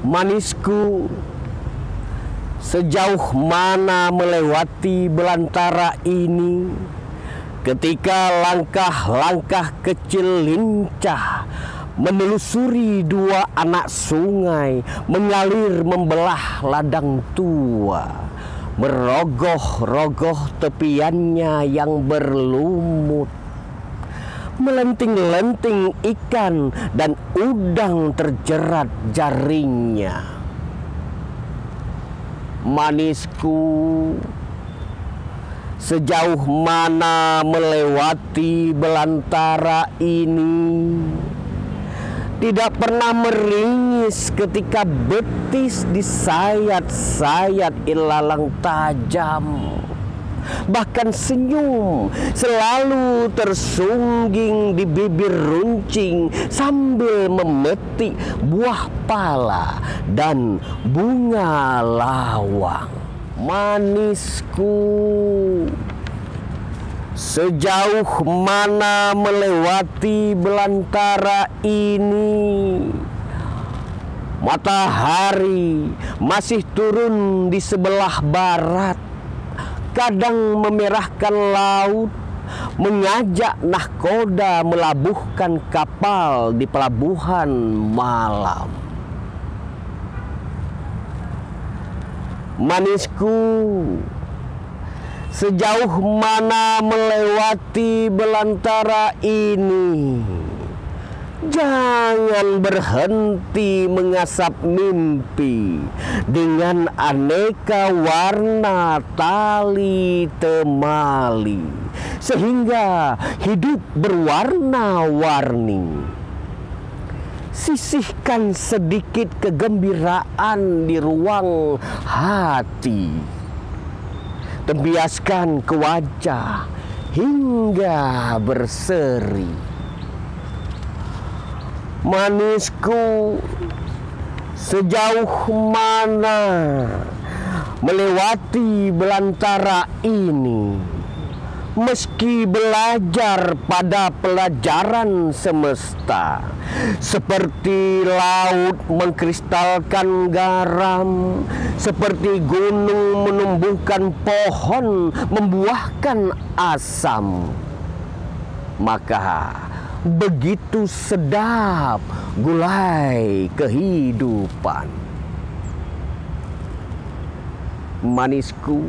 Manisku, sejauh mana melewati belantara ini, ketika langkah-langkah kecil lincah menelusuri dua anak sungai mengalir membelah ladang tua, merogoh-rogoh tepiannya yang berlumut. Melenting-lenting ikan dan udang terjerat jaringnya. Manisku, sejauh mana melewati belantara ini, tidak pernah meringis ketika betis disayat-sayat ilalang tajam. Bahkan senyum selalu tersungging di bibir runcing sambil memetik buah pala dan bunga lawang. Manisku, sejauh mana melewati belantara ini, matahari masih turun di sebelah barat, kadang memerahkan laut, mengajak nahkoda melabuhkan kapal di pelabuhan malam. Manisku, sejauh mana melewati belantara ini, jangan berhenti mengasap mimpi dengan aneka warna tali temali, sehingga hidup berwarna-warni. Sisihkan sedikit kegembiraan di ruang hati, tembiaskan ke wajah hingga berseri. Manisku, sejauh mana melewati belantara ini, meski belajar pada pelajaran semesta, seperti laut mengkristalkan garam, seperti gunung menumbuhkan pohon membuahkan asam, maka begitu sedap gulai kehidupan. Manisku,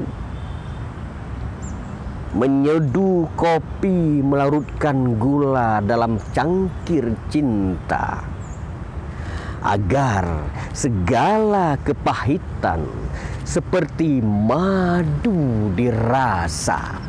menyeduh kopi melarutkan gula dalam cangkir cinta, agar segala kepahitan seperti madu dirasa.